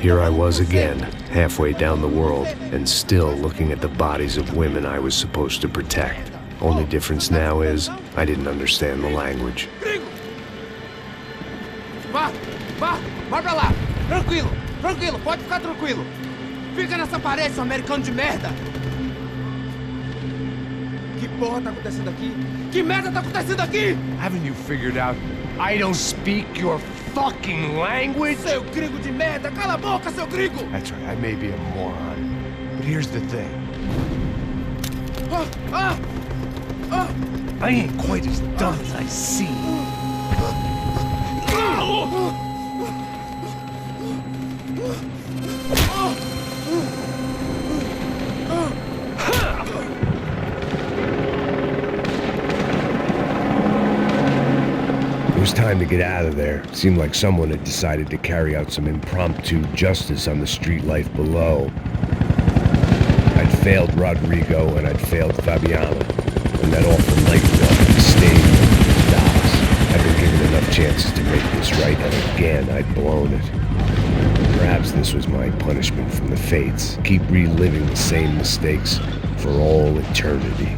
Here I was again, halfway down the world, and still looking at the bodies of women I was supposed to protect. Only difference now is, I didn't understand the language. Vai pra lá! Tranquilo, pode ficar tranquilo. Fica nessa parede, seu americano de merda! Que porra tá acontecendo aqui? Que merda tá acontecendo aqui? Haven't you figured out I don't speak your fucking language? Seu gringo de merda! Cala a boca, seu gringo! That's right, I may be a moron, but here's the thing. I ain't quite as dumb as I seem. It was time to get out of there. It seemed like someone had decided to carry out some impromptu justice on the street life below. I'd failed Rodrigo and I'd failed Fabiana. And that awful night walk stayed in the docks. I'd been given enough chances to make this right, and again I'd blown it. Perhaps this was my punishment from the fates. Keep reliving the same mistakes for all eternity.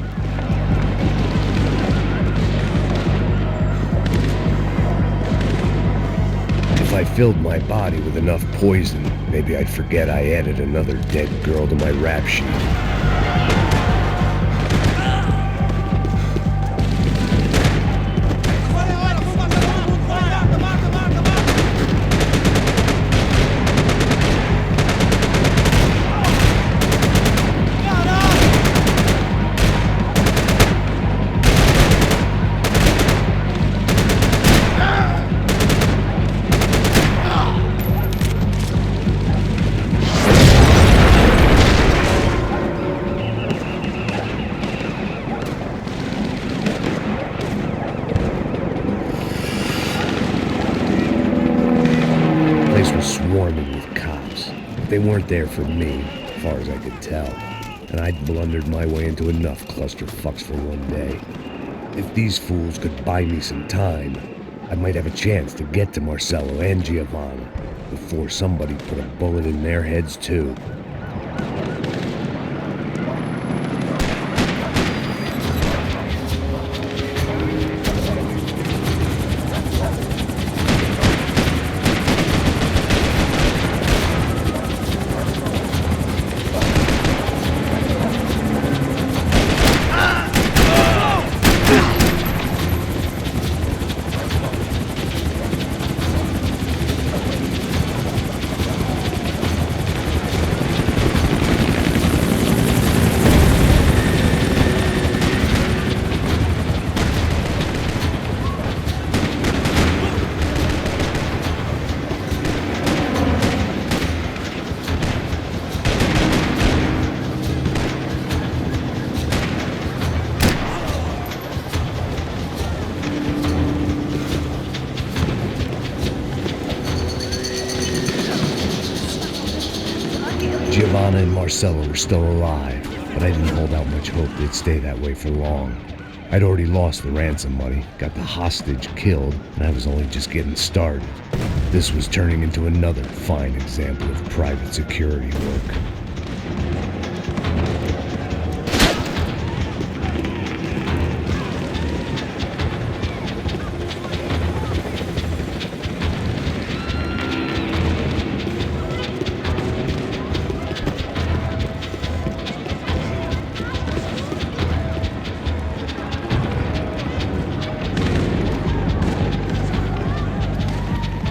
If I filled my body with enough poison, maybe I'd forget I added another dead girl to my rap sheet. Swarming with cops. But they weren't there for me, as far as I could tell. And I'd blundered my way into enough clusterfucks for one day. If these fools could buy me some time, I might have a chance to get to Marcello and Giovanna before somebody put a bullet in their heads too. Giovanna and Marcello were still alive, but I didn't hold out much hope they'd stay that way for long. I'd already lost the ransom money, got the hostage killed, and I was only just getting started. This was turning into another fine example of private security work.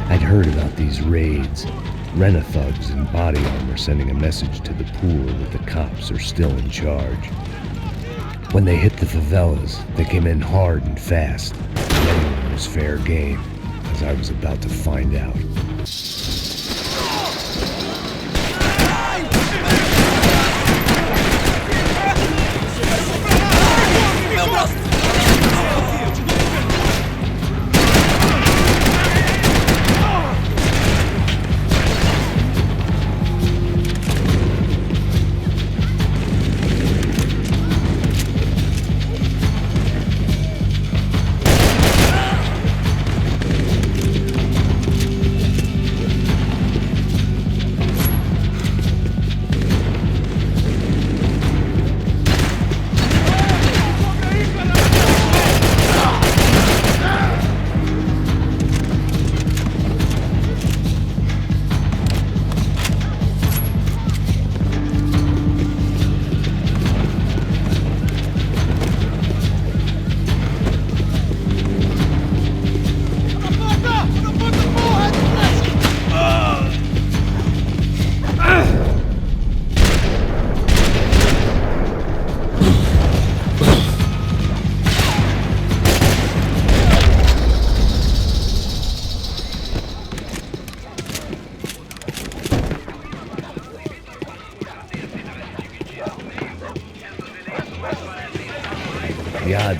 I'd heard about these raids. Rena-thugs in body armor sending a message to the pool that the cops are still in charge. When they hit the favelas, they came in hard and fast. Anyone was fair game, as I was about to find out.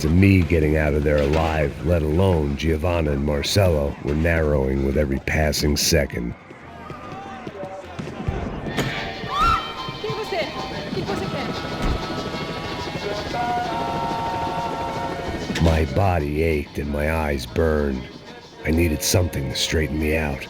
odds of me getting out of there alive, let alone Giovanna and Marcello, were narrowing with every passing second. My body ached and my eyes burned. I needed something to straighten me out.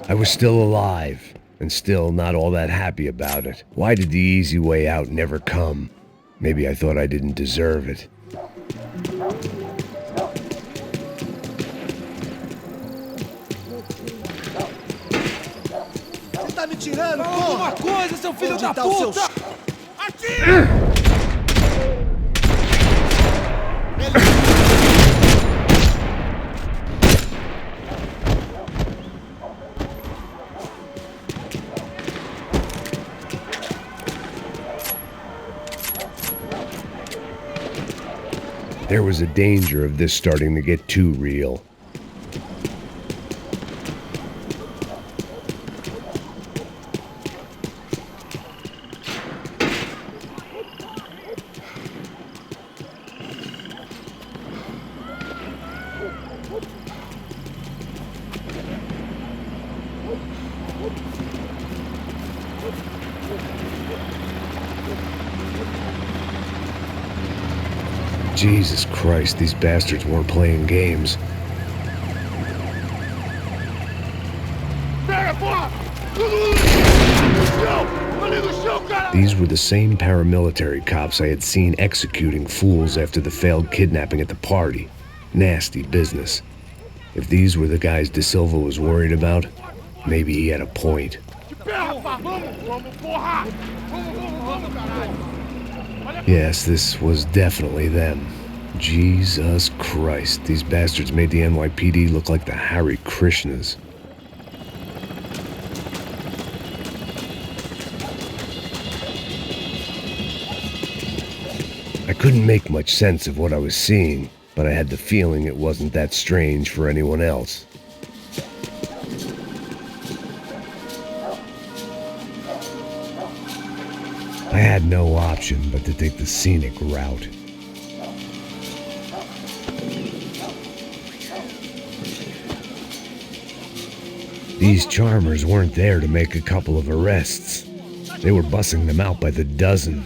I was still alive, and still not all that happy about it. Why did the easy way out never come? Maybe I thought I didn't deserve it. Você tá me tirando, Fala alguma coisa, seu filho da Onde tá o puta! seu Atira! There was a danger of this starting to get too real. Jesus Christ, these bastards weren't playing games. These were the same paramilitary cops I had seen executing fools after the failed kidnapping at the party. Nasty business. If these were the guys De Silva was worried about, maybe he had a point. Yes, this was definitely them. Jesus Christ, these bastards made the NYPD look like the Hare Krishnas. I couldn't make much sense of what I was seeing, but I had the feeling it wasn't that strange for anyone else. I had no option but to take the scenic route. These charmers weren't there to make a couple of arrests. They were bussing them out by the dozen.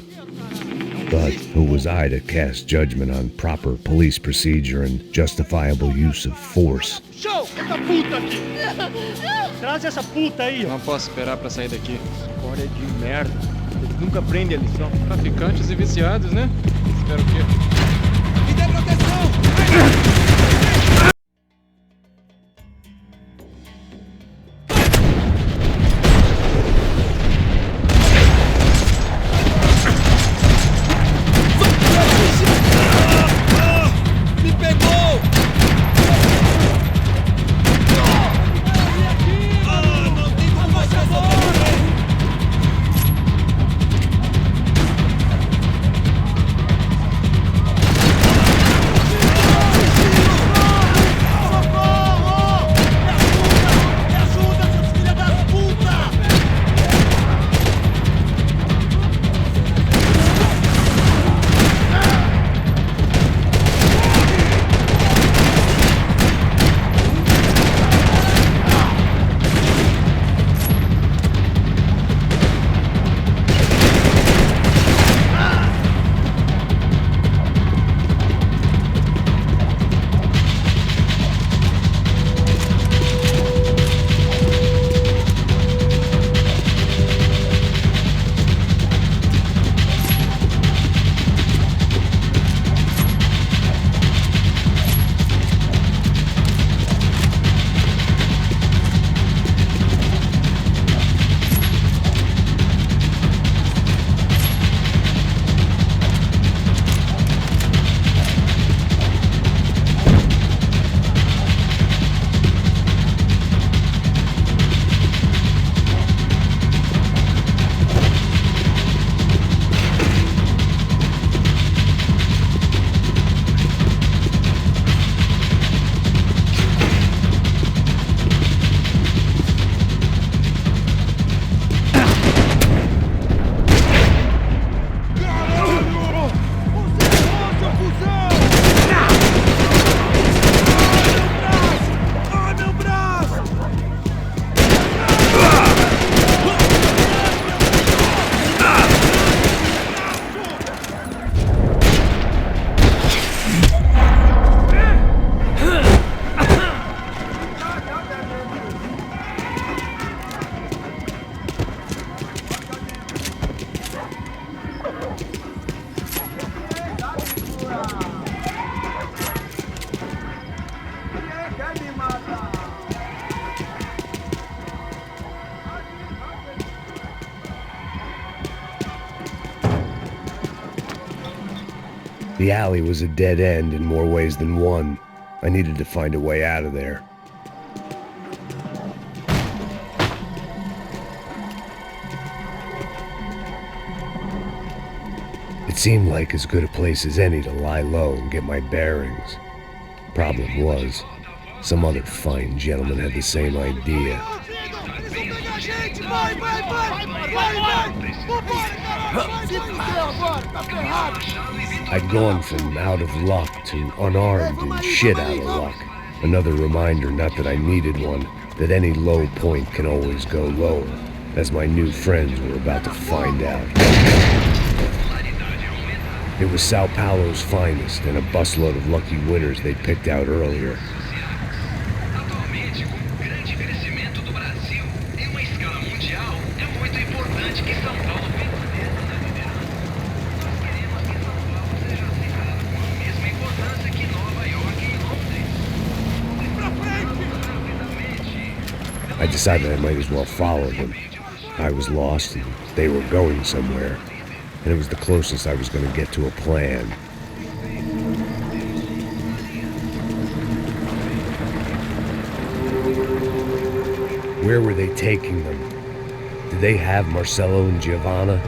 But who was I to cast judgment on proper police procedure and justifiable use of force? Show! Essa puta aqui! Traz essa puta aí! Não posso esperar pra sair daqui. História de merda. Eles nunca aprendem a lição. Traficantes e viciados, né? Espero o quê? Me dê proteção! The alley was a dead end in more ways than one. I needed to find a way out of there. It seemed like as good a place as any to lie low and get my bearings. Problem was, some other fine gentleman had the same idea. I'd gone from out of luck to unarmed and shit out of luck. Another reminder, not that I needed one, that any low point can always go lower, as my new friends were about to find out. It was São Paulo's finest and a busload of lucky winners they'd picked out earlier. I decided I might as well follow them. I was lost and they were going somewhere, and it was the closest I was going to get to a plan. Where were they taking them? Did they have Marcelo and Giovanna?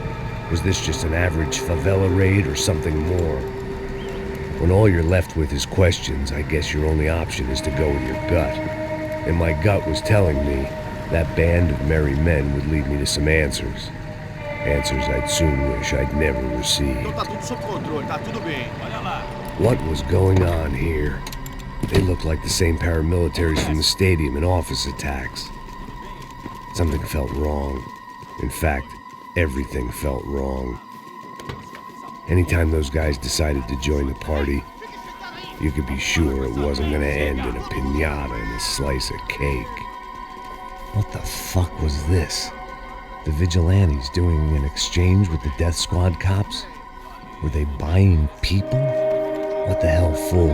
Was this just an average favela raid or something more? When all you're left with is questions, I guess your only option is to go with your gut. And my gut was telling me that band of merry men would lead me to some answers. Answers I'd soon wish I'd never received. What was going on here? They looked like the same paramilitaries from the stadium in office attacks. Something felt wrong. In fact, everything felt wrong. Anytime those guys decided to join the party, you could be sure it wasn't going to end in a piñata and a slice of cake. What the fuck was this? The vigilantes doing an exchange with the death squad cops? Were they buying people? What the hell for?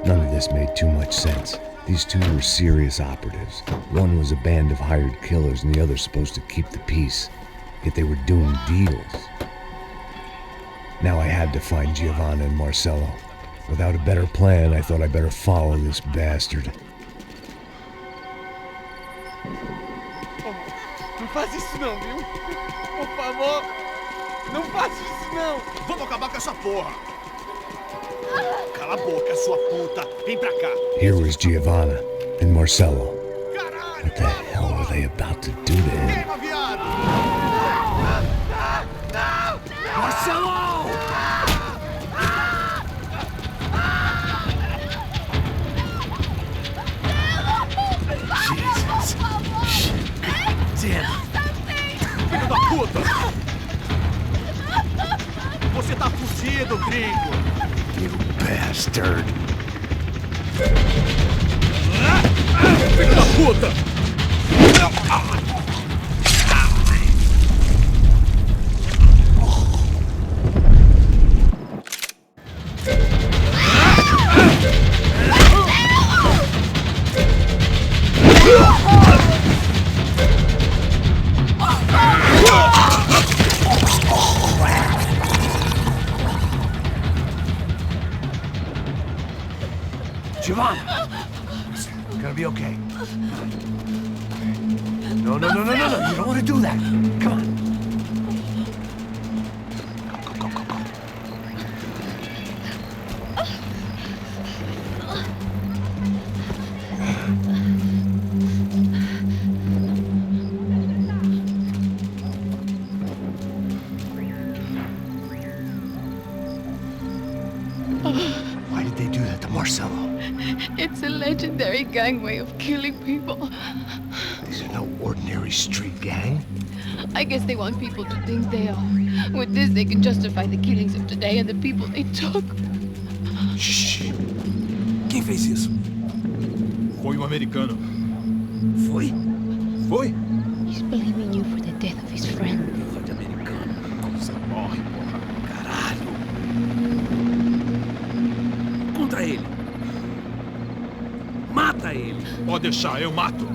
None of this made too much sense. These two were serious operatives. One was a band of hired killers and the other supposed to keep the peace. Yet they were doing deals. Now I had to find Giovanna and Marcelo. Without a better plan, I thought I better follow this bastard. Não faz isso não, viu? Por favor, não faz isso não. Vamos acabar com essa porra. Cala a boca, sua puta. Vem pra cá. Here was Giovanna and Marcelo. What the hell were they about to do to him? Marcelo! Jesus. Damn. Filho da puta! Você tá fugido, gringo! You bastard! Filho da puta! Giovanna! It's gonna be okay. No. You don't want to do that. Come on. Go. Why did they do that to Marcelo? It's a legendary gang way of killing people. These are no ordinary street gang. I guess they want people to think they are. With this, they can justify the killings of today and the people they took. Shh. Quem fez isso? Foi americano. Foi? He's blaming you for the death of his friend. Foi de americano. Você morre, porra. Caralho. Contra ele. Mata ele. Pode deixar, eu mato.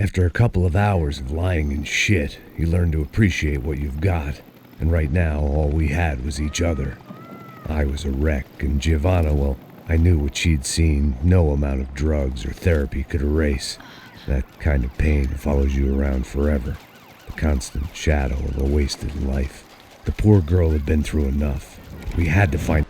After a couple of hours of lying in shit, you learn to appreciate what you've got. And right now, all we had was each other. I was a wreck, and Giovanna, well, I knew what she'd seen no amount of drugs or therapy could erase. That kind of pain follows you around forever. The constant shadow of a wasted life. The poor girl had been through enough. We had to find